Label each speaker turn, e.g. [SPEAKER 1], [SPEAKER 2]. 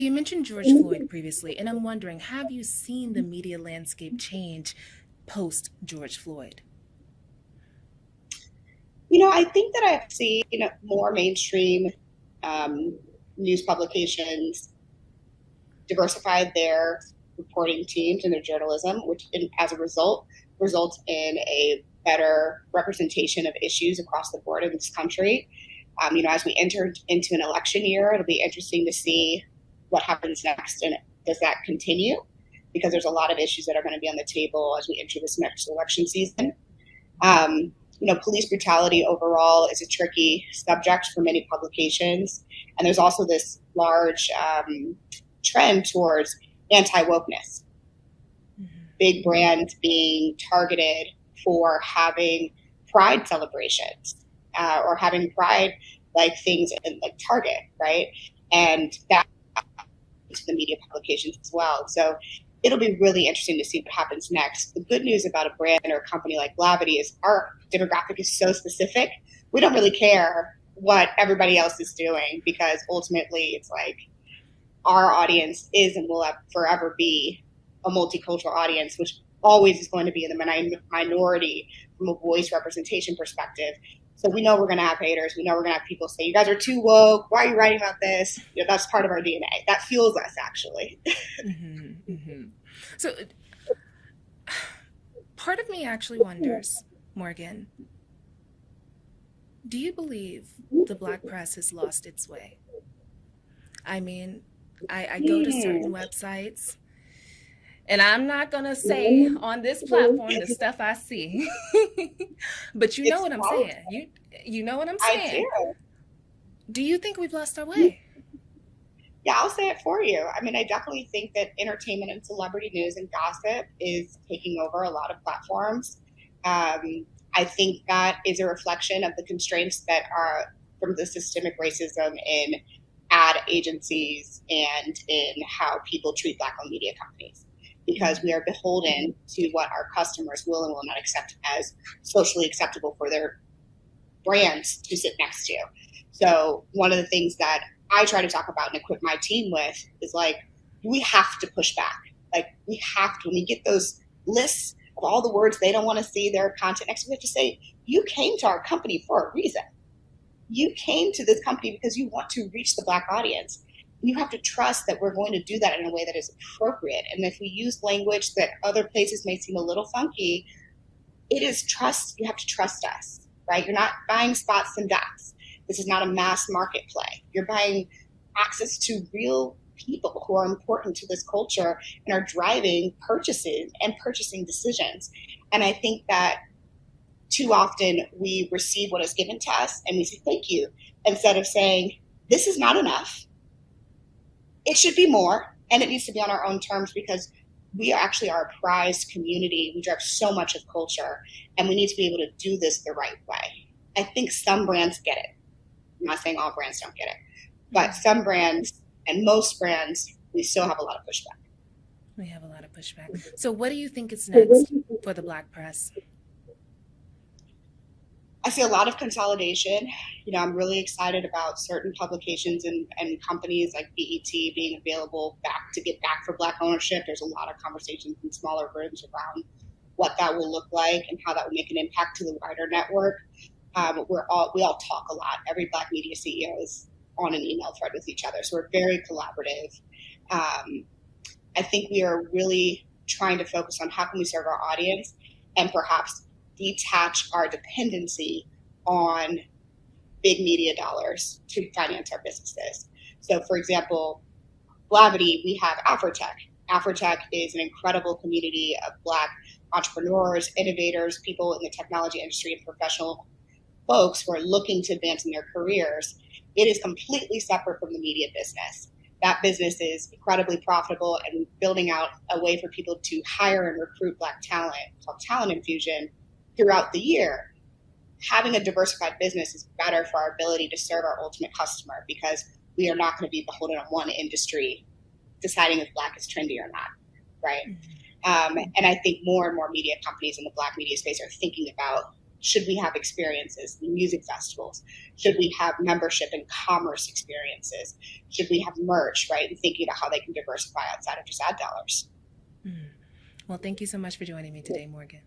[SPEAKER 1] You mentioned George Floyd previously, and I'm wondering, have you seen the media landscape change post George Floyd?
[SPEAKER 2] I think that I've seen more mainstream um, news publications diversify their reporting teams and their journalism, which as a result results in a better representation of issues across the board in this country. As we enter into an election year, it'll be interesting to see what happens next and does that continue? Because there's a lot of issues that are going to be on the table as we enter this next election season. Um, Police brutality overall is a tricky subject for many publications. And there's also this large trend towards anti wokeness, big brands being targeted for having pride celebrations or having pride like things in like Target, right? And that to the media publications as well. So it'll be really interesting to see what happens next. The good news about a brand or a company like Blavity is our demographic is so specific. We don't really care what everybody else is doing because ultimately it's like our audience is and will forever be a multicultural audience, which always is going to be in the minority from a voice representation perspective. So we know we're going to have haters. We know we're going to have people say, you guys are too woke. Why are you writing about this? That's part of our DNA. That fuels us, actually.
[SPEAKER 1] Mm-hmm, mm-hmm. So part of me actually wonders, Morgan, do you believe the Black press has lost its way? I mean, I go to certain websites, and I'm not going to say on this platform the stuff I see, but you know
[SPEAKER 2] It's
[SPEAKER 1] what I'm
[SPEAKER 2] wild.
[SPEAKER 1] saying. You know what I'm
[SPEAKER 2] I do.
[SPEAKER 1] saying. Do you think we've lost our way?
[SPEAKER 2] Yeah, I'll say it for you. I mean, I definitely think that entertainment and celebrity news and gossip is taking over a lot of platforms. I think that is a reflection of the constraints that are from the systemic racism in ad agencies and in how people treat Black owned media companies. Because we are beholden to what our customers will and will not accept as socially acceptable for their brands to sit next to. So one of the things that I try to talk about and equip my team with is like, we have to push back. Like we have to, when we get those lists of all the words they don't want to see their content next to, we have to say, you came to our company for a reason. You came to this company because you want to reach the Black audience. You have to trust that we're going to do that in a way that is appropriate. And if we use language that other places may seem a little funky, it is trust. You have to trust us, right? You're not buying spots and dots. This is not a mass market play. You're buying access to real people who are important to this culture and are driving purchases and purchasing decisions. And I think that too often we receive what is given to us and we say thank you instead of saying this is not enough. It should be more and it needs to be on our own terms because we actually are a prized community. We drive so much of culture and we need to be able to do this the right way. I think some brands get it. I'm not saying all brands don't get it, but some brands and most brands, we still have a lot of pushback.
[SPEAKER 1] We have a lot of pushback. So, what do you think is next for the Black press?
[SPEAKER 2] I see a lot of consolidation. I'm really excited about certain publications and companies like BET being available back to get back for Black ownership. There's a lot of conversations in smaller rooms around what that will look like and how that will make an impact to the wider network. We all talk a lot. Every Black media CEO is on an email thread with each other, so we're very collaborative. I think we are really trying to focus on how can we serve our audience and perhaps detach our dependency on big media dollars to finance our businesses. So, for example, Blavity, we have Afrotech. Afrotech is an incredible community of Black entrepreneurs, innovators, people in the technology industry, and professional folks who are looking to advance in their careers. It is completely separate from the media business. That business is incredibly profitable and building out a way for people to hire and recruit Black talent called Talent Infusion throughout the year. Having a diversified business is better for our ability to serve our ultimate customer because we are not going to be beholden on one industry deciding if Black is trendy or not, right? And I think more and more media companies in the Black media space are thinking about Should we have experiences, music festivals? Should we have membership and commerce experiences? Should we have merch, right? And thinking about how they can diversify outside of just ad dollars.
[SPEAKER 1] Well, thank you so much for joining me today, Morgan.